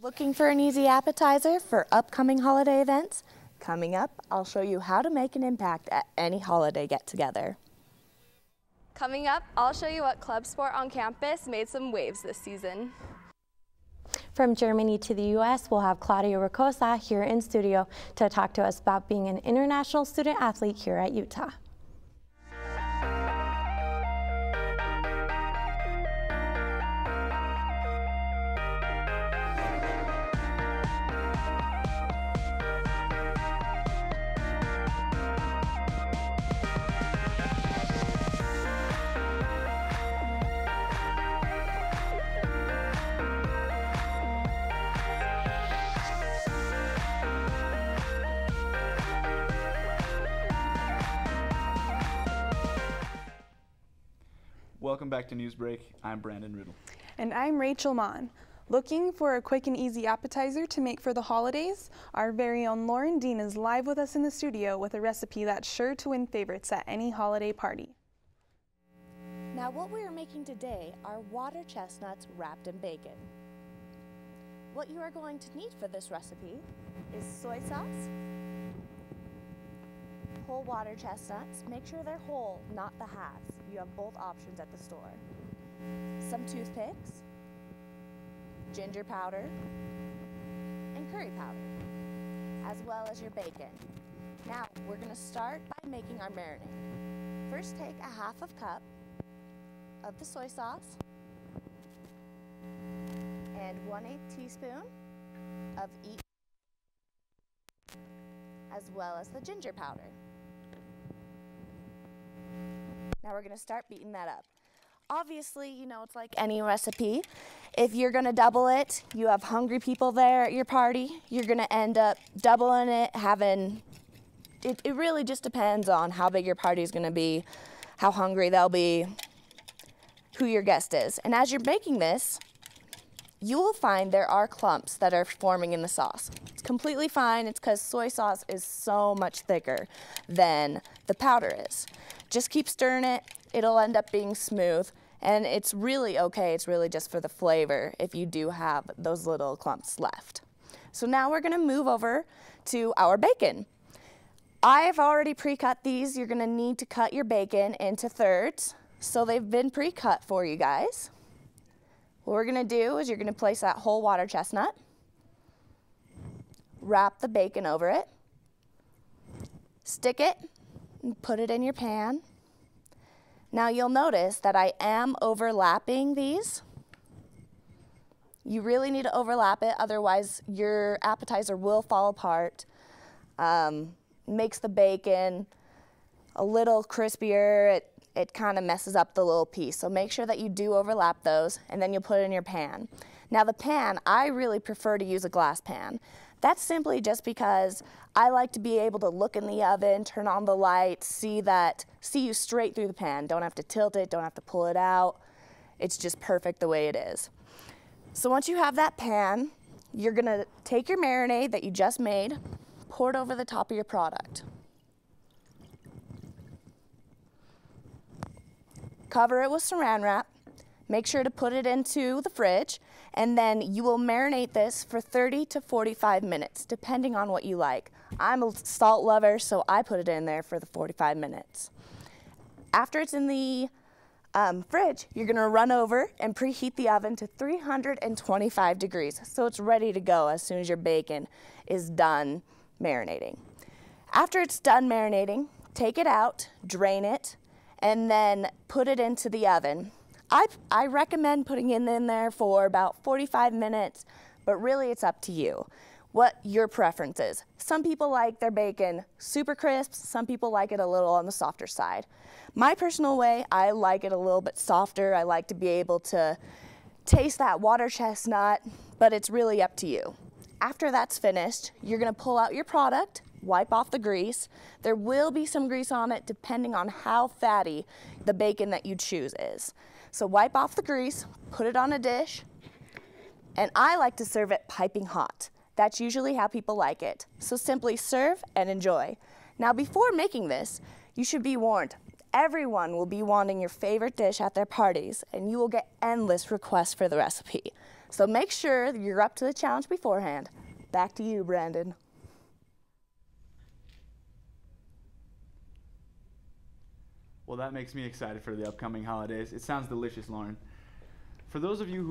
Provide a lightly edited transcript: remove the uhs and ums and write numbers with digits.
Looking for an easy appetizer for upcoming holiday events? Coming up, I'll show you how to make an impact at any holiday get-together. Coming up, I'll show you what club sport on campus made some waves this season. From Germany to the U.S., we'll have Claudia Ricosa here in studio to talk to us about being an international student athlete here at Utah. Welcome back to Newsbreak. I'm Brandon Riddle. And I'm Rachel Mon. Looking for a quick and easy appetizer to make for the holidays? Our very own Lauren Dean is live with us in the studio with a recipe that's sure to win favorites at any holiday party. Now what we are making today are water chestnuts wrapped in bacon. What you are going to need for this recipe is soy sauce, whole water chestnuts. Make sure they're whole, not the halves. You have both options at the store. Some toothpicks, ginger powder, and curry powder, as well as your bacon. Now, we're going to start by making our marinade. First, take a half a cup of the soy sauce and 1/8 teaspoon of each, as well as the ginger powder. Now we're going to start beating that up. Obviously, you know, it's like any recipe. If you're going to double it, you have hungry people there at your party, you're going to end up doubling it, it really just depends on how big your party is going to be, how hungry they'll be, who your guest is. And as you're making this, you will find there are clumps that are forming in the sauce. It's completely fine. It's because soy sauce is so much thicker than the powder is. Just keep stirring it. It'll end up being smooth, and it's really okay. It's really just for the flavor if you do have those little clumps left. So now we're gonna move over to our bacon. I've already pre-cut these. You're gonna need to cut your bacon into thirds. So they've been pre-cut for you guys. What we're gonna do is you're gonna place that whole water chestnut, wrap the bacon over it, stick it, and put it in your pan. Now you'll notice that I am overlapping these. You really need to overlap it, otherwise your appetizer will fall apart. Makes the bacon a little crispier. It kind of messes up the little piece. So make sure that you do overlap those, and then you'll put it in your pan. Now the pan, I really prefer to use a glass pan. That's simply just because I like to be able to look in the oven, turn on the light, see you straight through the pan. Don't have to tilt it, don't have to pull it out. It's just perfect the way it is. So once you have that pan, you're gonna take your marinade that you just made, pour it over the top of your product. Cover it with saran wrap. Make sure to put it into the fridge, and then you will marinate this for 30 to 45 minutes, depending on what you like. I'm a salt lover, so I put it in there for the 45 minutes. After it's in the fridge, you're gonna run over and preheat the oven to 325 degrees, so it's ready to go as soon as your bacon is done marinating. After it's done marinating, take it out, drain it, and then put it into the oven. I recommend putting it in there for about 45 minutes, but really it's up to you, what your preference is. Some people like their bacon super crisp, some people like it a little on the softer side. My personal way, I like it a little bit softer. I like to be able to taste that water chestnut, but it's really up to you. After that's finished, you're gonna pull out your product, wipe off the grease. There will be some grease on it depending on how fatty the bacon that you choose is. So wipe off the grease, put it on a dish, and I like to serve it piping hot. That's usually how people like it. So simply serve and enjoy. Now before making this, you should be warned. Everyone will be wanting your favorite dish at their parties, and you will get endless requests for the recipe. So make sure that you're up to the challenge beforehand. Back to you, Brandon. Well, that makes me excited for the upcoming holidays. It sounds delicious, Lauren. For those of you who